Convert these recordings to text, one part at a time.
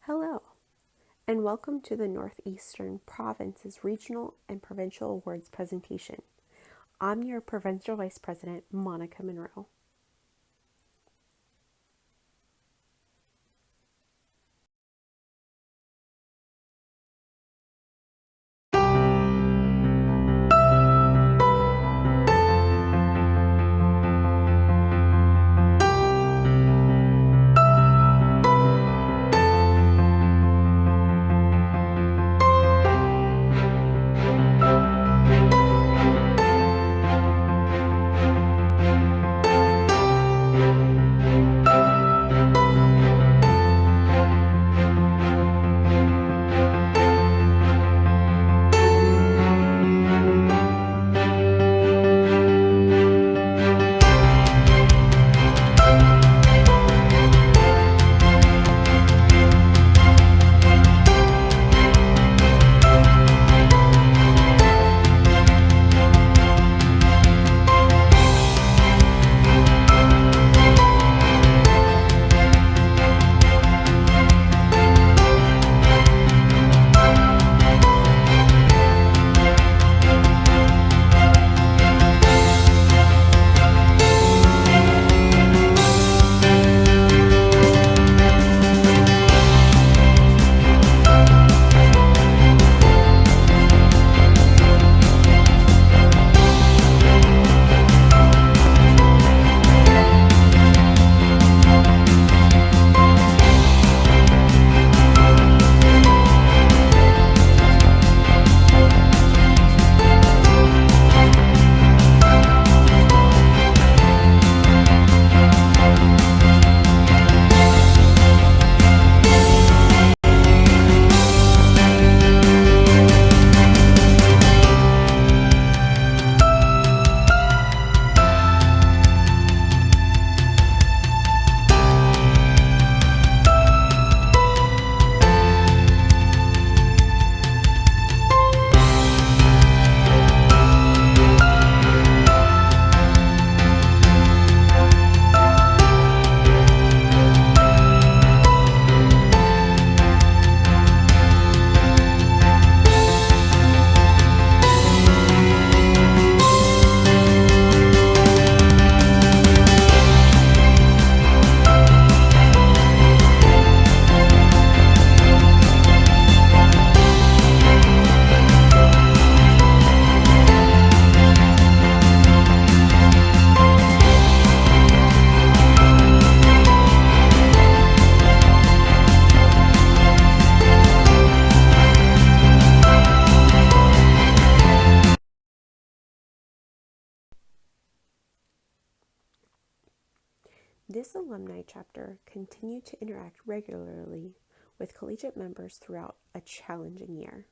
Hello, and welcome to the Northeastern Province's Regional and Provincial Awards presentation. I'm your Provincial Vice President, Monica Monroe. This alumni chapter continued to interact regularly with collegiate members throughout a challenging year.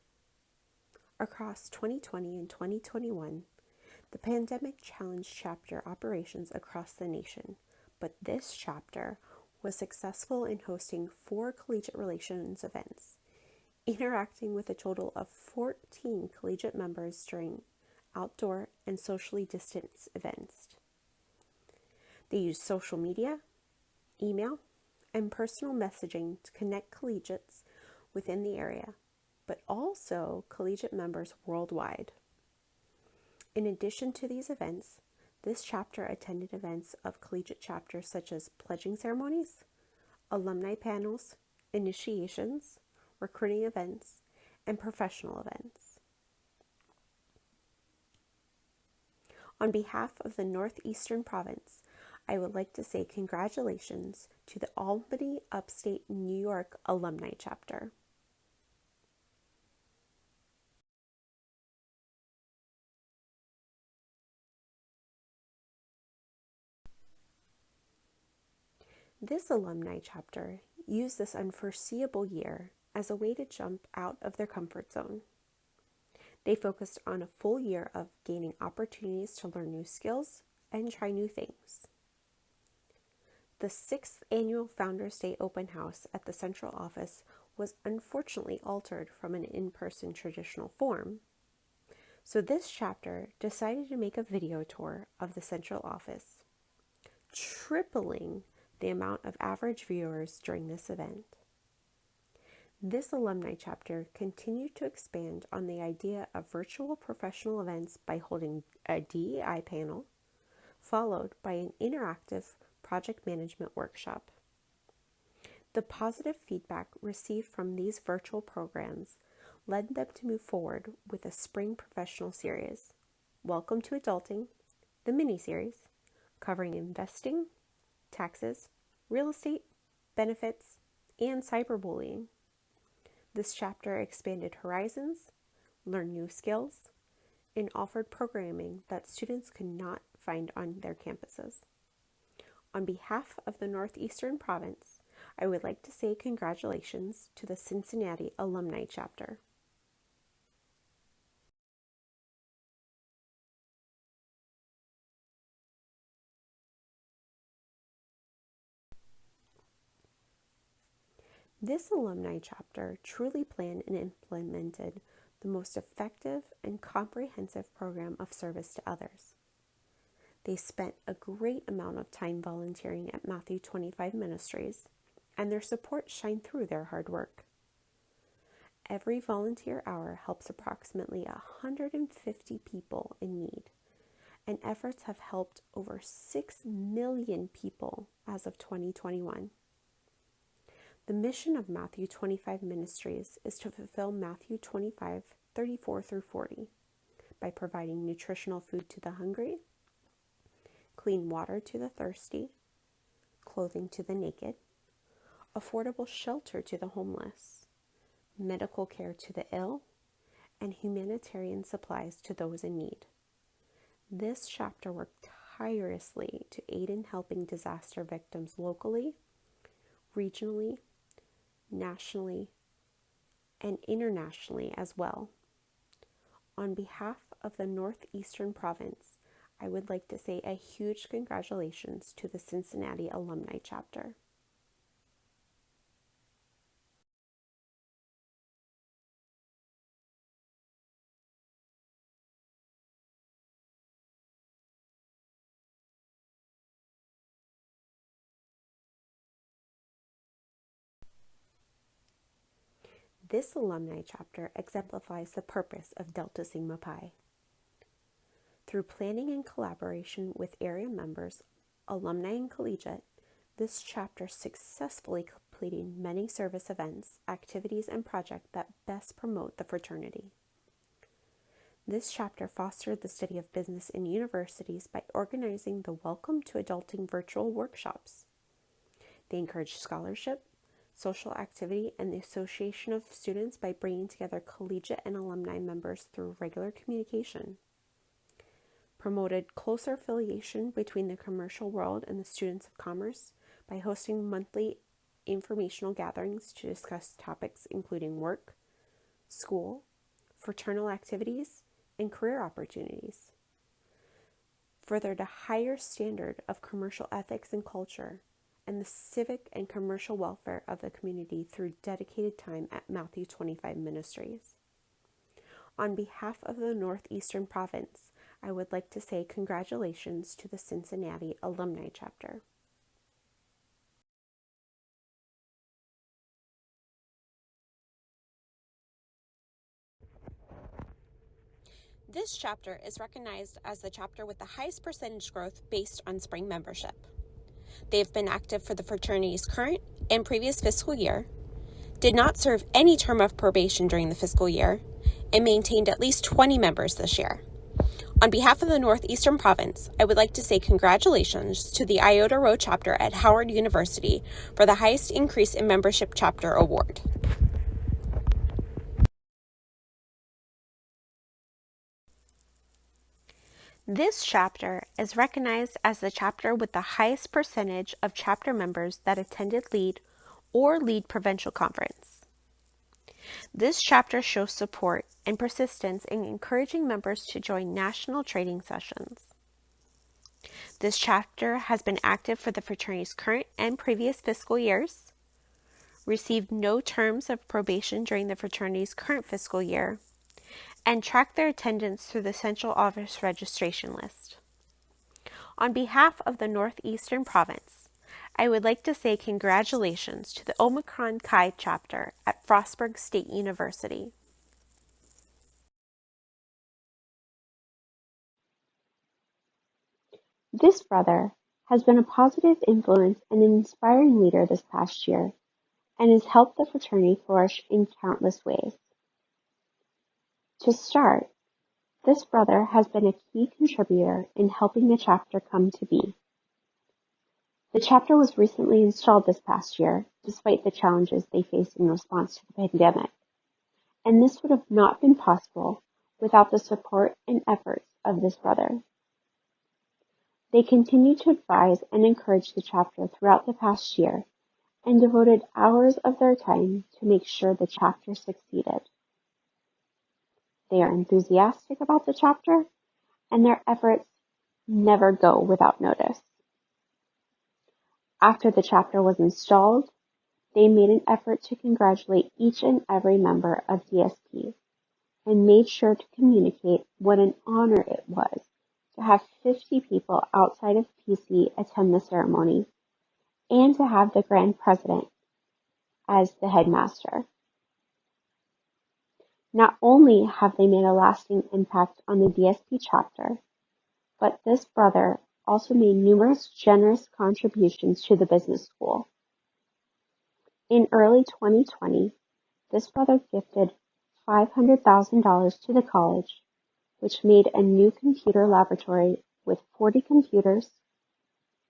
Across 2020 and 2021, the pandemic challenged chapter operations across the nation, but this chapter was successful in hosting 4 collegiate relations events, interacting with a total of 14 collegiate members during outdoor and socially distanced events. They used social media, email, and personal messaging to connect collegiates within the area, but also collegiate members worldwide. In addition to these events, this chapter attended events of collegiate chapters such as pledging ceremonies, alumni panels, initiations, recruiting events, and professional events. On behalf of the Northeastern Province, I would like to say congratulations to the Albany Upstate New York Alumni Chapter. This alumni chapter used this unforeseeable year as a way to jump out of their comfort zone. They focused on a full year of gaining opportunities to learn new skills and try new things. The 6th annual Founders Day open house at the central office was unfortunately altered from an in-person traditional form. So this chapter decided to make a video tour of the central office, tripling the amount of average viewers during this event. This alumni chapter continued to expand on the idea of virtual professional events by holding a DEI panel, followed by an interactive project management workshop. The positive feedback received from these virtual programs led them to move forward with a spring professional series, Welcome to Adulting, the mini-series, covering investing, taxes, real estate, benefits, and cyberbullying. This chapter expanded horizons, learned new skills, and offered programming that students could not find on their campuses. On behalf of the Northeastern Province, I would like to say congratulations to the Cincinnati Alumni Chapter. This alumni chapter truly planned and implemented the most effective and comprehensive program of service to others. They spent a great amount of time volunteering at Matthew 25 Ministries, and their support shined through their hard work. Every volunteer hour helps approximately 150 people in need, and efforts have helped over 6 million people as of 2021. The mission of Matthew 25 Ministries is to fulfill Matthew 25:34 through 40 by providing nutritional food to the hungry, clean water to the thirsty, clothing to the naked, affordable shelter to the homeless, medical care to the ill, and humanitarian supplies to those in need. This chapter worked tirelessly to aid in helping disaster victims locally, regionally, nationally, and internationally as well. On behalf of the Northeastern Province, I would like to say a huge congratulations to the Cincinnati Alumni Chapter. This alumni chapter exemplifies the purpose of Delta Sigma Pi. Through planning and collaboration with area members, alumni, and collegiate, this chapter successfully completed many service events, activities, and projects that best promote the fraternity. This chapter fostered the study of business in universities by organizing the Welcome to Adulting virtual workshops. They encouraged scholarship, social activity, and the association of students by bringing together collegiate and alumni members through regular communication. Promoted closer affiliation between the commercial world and the students of commerce by hosting monthly informational gatherings to discuss topics including work, school, fraternal activities, and career opportunities. Furthered a higher standard of commercial ethics and culture, and the civic and commercial welfare of the community through dedicated time at Matthew 25 Ministries. On behalf of the Northeastern Province, I would like to say congratulations to the Cincinnati Alumni Chapter. This chapter is recognized as the chapter with the highest percentage growth based on spring membership. They have been active for the fraternity's current and previous fiscal year, did not serve any term of probation during the fiscal year, and maintained at least 20 members this year. On behalf of the Northeastern Province, I would like to say congratulations to the Iota Row chapter at Howard University for the highest increase in membership chapter award. This chapter is recognized as the chapter with the highest percentage of chapter members that attended LEAD or LEAD Provincial Conference. This chapter shows support and persistence in encouraging members to join national training sessions. This chapter has been active for the fraternity's current and previous fiscal years, received no terms of probation during the fraternity's current fiscal year, and tracked their attendance through the Central Office registration list. On behalf of the Northeastern Province, I would like to say congratulations to the Omicron Chi chapter at Frostburg State University. This brother has been a positive influence and an inspiring leader this past year, and has helped the fraternity flourish in countless ways. To start, this brother has been a key contributor in helping the chapter come to be. The chapter was recently installed this past year, despite the challenges they faced in response to the pandemic, and this would have not been possible without the support and efforts of this brother. They continued to advise and encourage the chapter throughout the past year and devoted hours of their time to make sure the chapter succeeded. They are enthusiastic about the chapter, and their efforts never go without notice. After the chapter was installed, they made an effort to congratulate each and every member of DSP and made sure to communicate what an honor it was to have 50 people outside of PC attend the ceremony and to have the Grand President as the headmaster. Not only have they made a lasting impact on the DSP chapter, but this brother also made numerous generous contributions to the business school. In early 2020, this brother gifted $500,000 to the college, which made a new computer laboratory with 40 computers,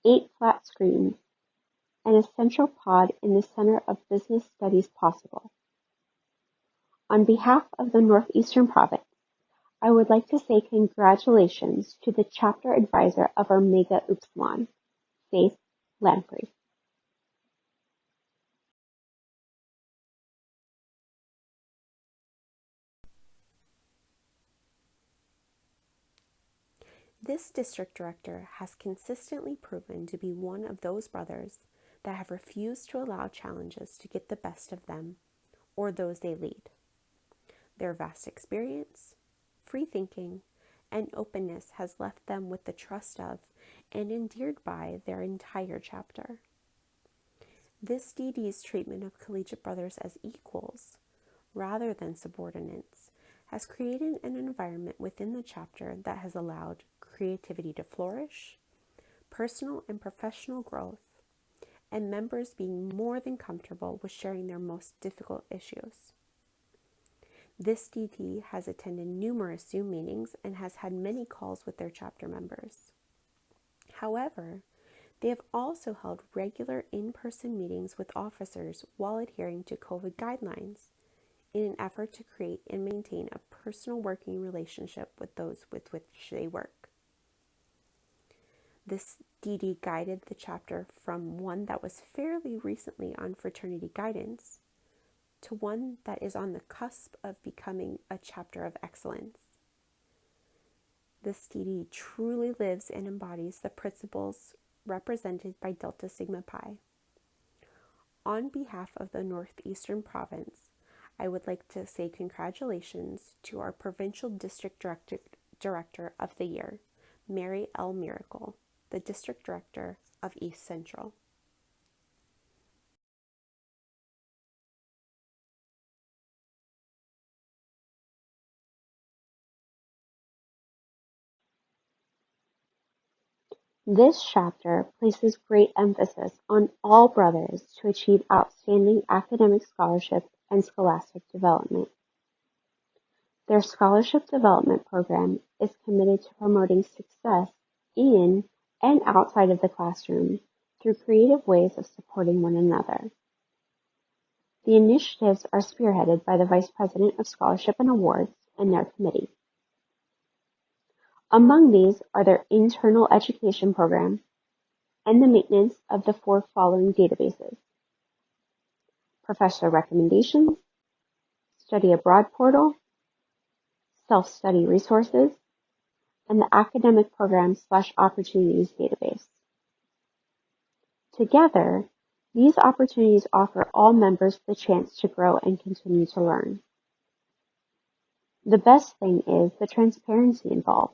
8 flat screens, and a central pod in the center of business studies possible. On behalf of the Northeastern Province, I would like to say congratulations to the chapter advisor of Omega Upsilon, Faith Lamprey. This district director has consistently proven to be one of those brothers that have refused to allow challenges to get the best of them or those they lead. Their vast experience, free thinking, and openness has left them with the trust of and endeared by their entire chapter. This DD's treatment of collegiate brothers as equals, rather than subordinates, has created an environment within the chapter that has allowed creativity to flourish, personal and professional growth, and members being more than comfortable with sharing their most difficult issues. This DD has attended numerous Zoom meetings and has had many calls with their chapter members. However, they have also held regular in-person meetings with officers while adhering to COVID guidelines in an effort to create and maintain a personal working relationship with those with which they work. This DD guided the chapter from one that was fairly recently on fraternity guidance to one that is on the cusp of becoming a chapter of excellence. This DD truly lives and embodies the principles represented by Delta Sigma Pi. On behalf of the Northeastern Province, I would like to say congratulations to our Provincial District Director of the Year, Mary L. Miracle, the District Director of East Central. This chapter places great emphasis on all brothers to achieve outstanding academic scholarship and scholastic development. Their scholarship development program is committed to promoting success in and outside of the classroom through creative ways of supporting one another. The initiatives are spearheaded by the Vice President of Scholarship and Awards and their committee. Among these are their internal education program and the maintenance of the 4 following databases: professor recommendations, study abroad portal, self-study resources, and the academic programs/opportunities database. Together, these opportunities offer all members the chance to grow and continue to learn. The best thing is the transparency involved,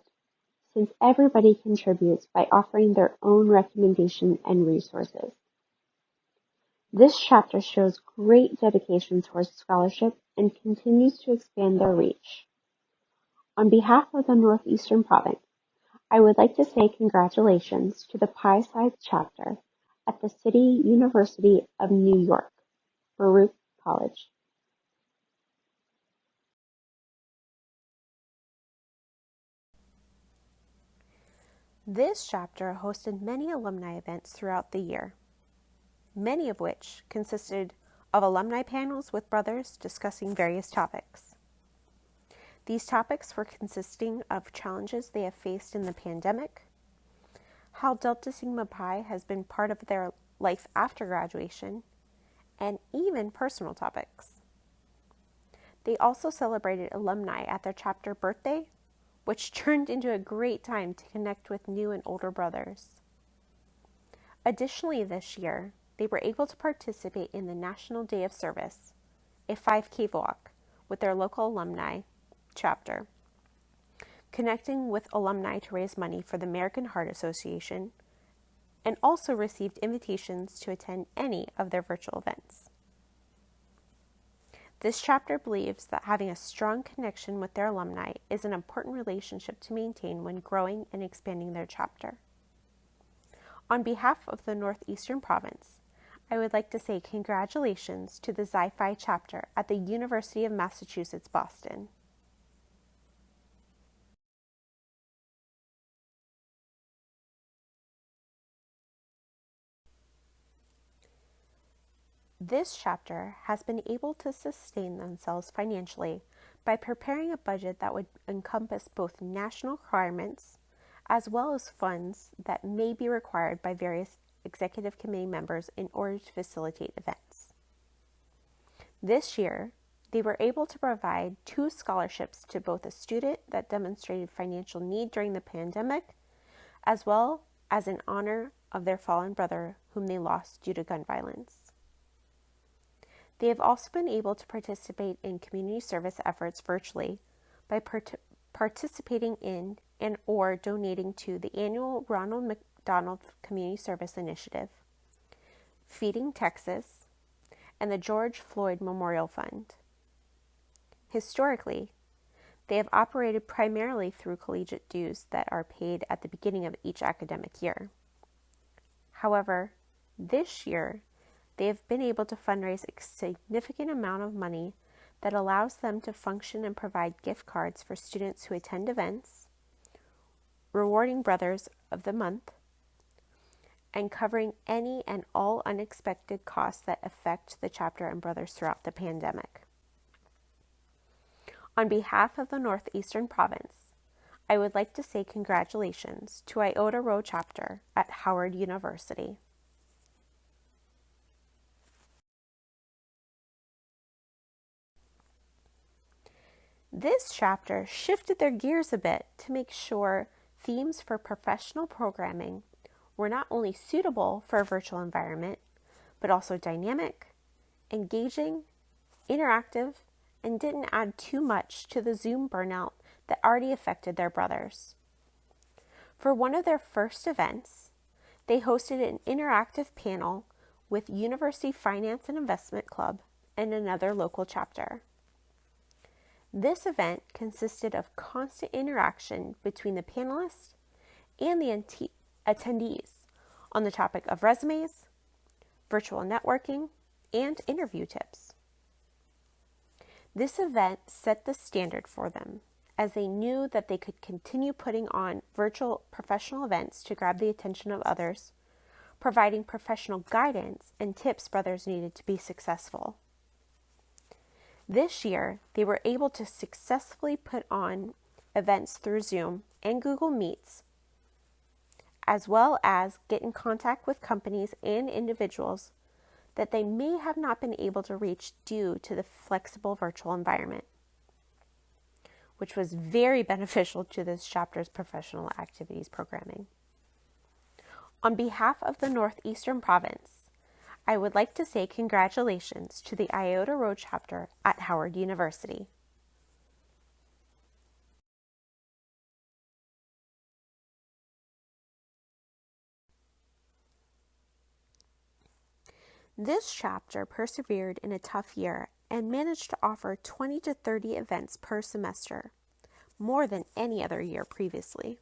since everybody contributes by offering their own recommendation and resources. This chapter shows great dedication towards scholarship and continues to expand their reach. On behalf of the Northeastern Province, I would like to say congratulations to the Pie-Side chapter at the City University of New York, Baruch College. This chapter hosted many alumni events throughout the year, many of which consisted of alumni panels with brothers discussing various topics. These topics were consisting of challenges they have faced in the pandemic, how Delta Sigma Pi has been part of their life after graduation, and even personal topics. They also celebrated alumni at their chapter birthday, which turned into a great time to connect with new and older brothers. Additionally, this year, they were able to participate in the National Day of Service, a 5K walk, with their local alumni chapter, connecting with alumni to raise money for the American Heart Association, and also received invitations to attend any of their virtual events. This chapter believes that having a strong connection with their alumni is an important relationship to maintain when growing and expanding their chapter. On behalf of the Northeastern Province, I would like to say congratulations to the Xi Phi chapter at the University of Massachusetts, Boston. This chapter has been able to sustain themselves financially by preparing a budget that would encompass both national requirements as well as funds that may be required by various executive committee members in order to facilitate events. This year, they were able to provide 2 scholarships to both a student that demonstrated financial need during the pandemic, as well as in honor of their fallen brother whom they lost due to gun violence. They have also been able to participate in community service efforts virtually by participating in and or donating to the annual Ronald McDonald Community Service Initiative, Feeding Texas, and the George Floyd Memorial Fund. Historically, they have operated primarily through collegiate dues that are paid at the beginning of each academic year. However, this year, they have been able to fundraise a significant amount of money that allows them to function and provide gift cards for students who attend events, rewarding Brothers of the Month, and covering any and all unexpected costs that affect the chapter and brothers throughout the pandemic. On behalf of the Northeastern Province, I would like to say congratulations to Iota Rho chapter at Howard University. This chapter shifted their gears a bit to make sure themes for professional programming were not only suitable for a virtual environment, but also dynamic, engaging, interactive, and didn't add too much to the Zoom burnout that already affected their brothers. For one of their first events, they hosted an interactive panel with University Finance and Investment Club and another local chapter. This event consisted of constant interaction between the panelists and the attendees on the topic of resumes, virtual networking, and interview tips. This event set the standard for them, as they knew that they could continue putting on virtual professional events to grab the attention of others, providing professional guidance and tips brothers needed to be successful. This year, they were able to successfully put on events through Zoom and Google Meets, as well as get in contact with companies and individuals that they may have not been able to reach due to the flexible virtual environment, which was very beneficial to this chapter's professional activities programming. On behalf of the Northeastern Province, I would like to say congratulations to the Iota Rho chapter at Howard University. This chapter persevered in a tough year and managed to offer 20 to 30 events per semester, more than any other year previously.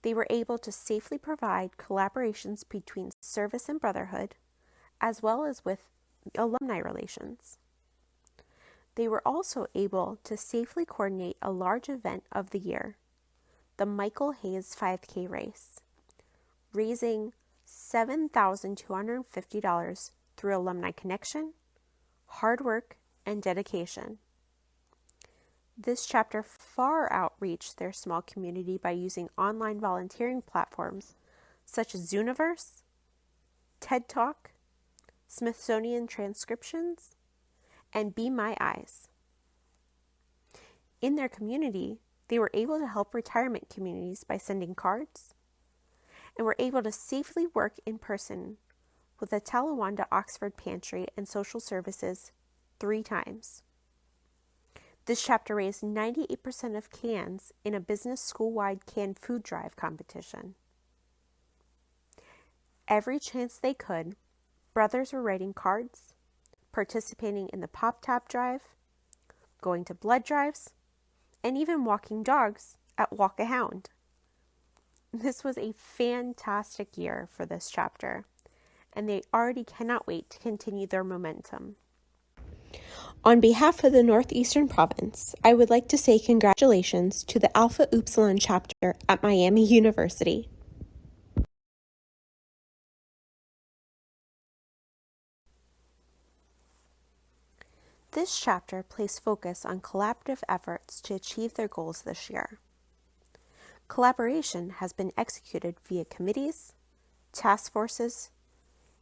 They were able to safely provide collaborations between service and brotherhood, as well as with alumni relations. They were also able to safely coordinate a large event of the year, the Michael Hayes 5K race, raising $7,250 through alumni connection, hard work, and dedication. This chapter far outreached their small community by using online volunteering platforms such as Zooniverse, TED Talk, Smithsonian Transcriptions, and Be My Eyes. In their community, they were able to help retirement communities by sending cards, and were able to safely work in person with the Talawanda Oxford Pantry and Social Services 3 times. This chapter raised 98% of cans in a business school-wide canned food drive competition. Every chance they could, brothers were writing cards, participating in the Pop-Tap drive, going to blood drives, and even walking dogs at Walk a Hound. This was a fantastic year for this chapter, and they already cannot wait to continue their momentum. On behalf of the Northeastern Province, I would like to say congratulations to the Alpha Upsilon chapter at Miami University. This chapter placed focus on collaborative efforts to achieve their goals this year. Collaboration has been executed via committees, task forces,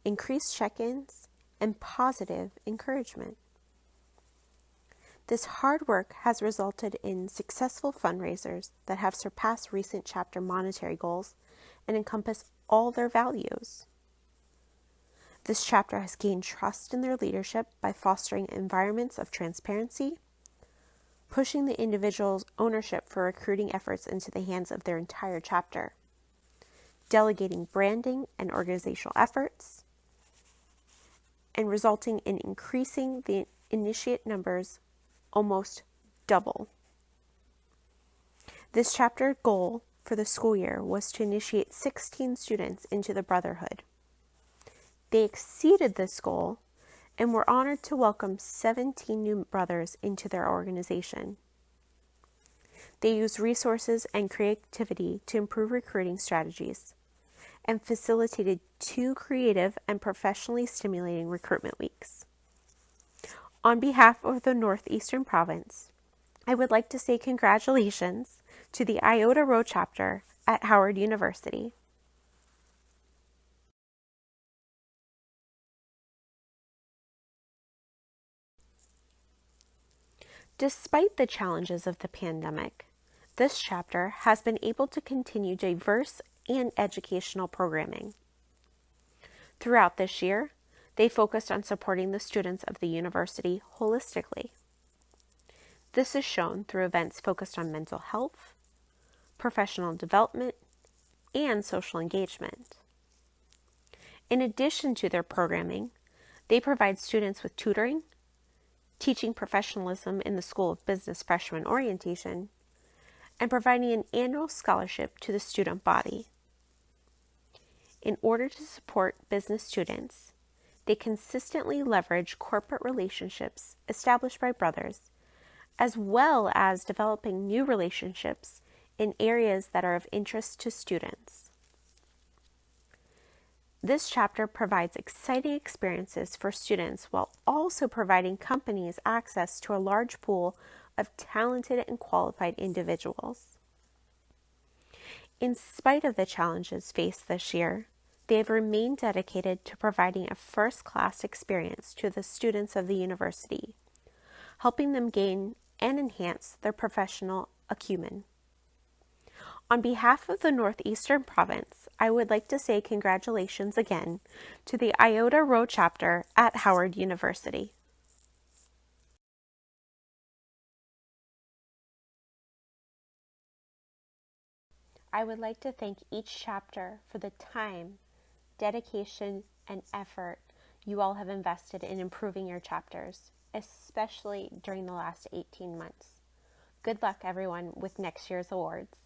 increased check-ins, and positive encouragement. This hard work has resulted in successful fundraisers that have surpassed recent chapter monetary goals and encompass all their values. This chapter has gained trust in their leadership by fostering environments of transparency, pushing the individual's ownership for recruiting efforts into the hands of their entire chapter, delegating branding and organizational efforts, and resulting in increasing the initiate numbers almost double. This chapter goal for the school year was to initiate 16 students into the Brotherhood. They exceeded this goal and were honored to welcome 17 new brothers into their organization. They used resources and creativity to improve recruiting strategies and facilitated 2 creative and professionally stimulating recruitment weeks. On behalf of the Northeastern Province, I would like to say congratulations to the Iota Rho chapter at Howard University. Despite the challenges of the pandemic, this chapter has been able to continue diverse and educational programming. Throughout this year, they focused on supporting the students of the university holistically. This is shown through events focused on mental health, professional development, and social engagement. In addition to their programming, they provide students with tutoring, teaching professionalism in the School of Business freshman orientation, and providing an annual scholarship to the student body. In order to support business students, they consistently leverage corporate relationships established by brothers, as well as developing new relationships in areas that are of interest to students. This chapter provides exciting experiences for students while also providing companies access to a large pool of talented and qualified individuals. In spite of the challenges faced this year, they have remained dedicated to providing a first-class experience to the students of the university, helping them gain and enhance their professional acumen. On behalf of the Northeastern Province, I would like to say congratulations again to the Iota Rho chapter at Howard University. I would like to thank each chapter for the time, dedication, and effort you all have invested in improving your chapters, especially during the last 18 months. Good luck, everyone, with next year's awards.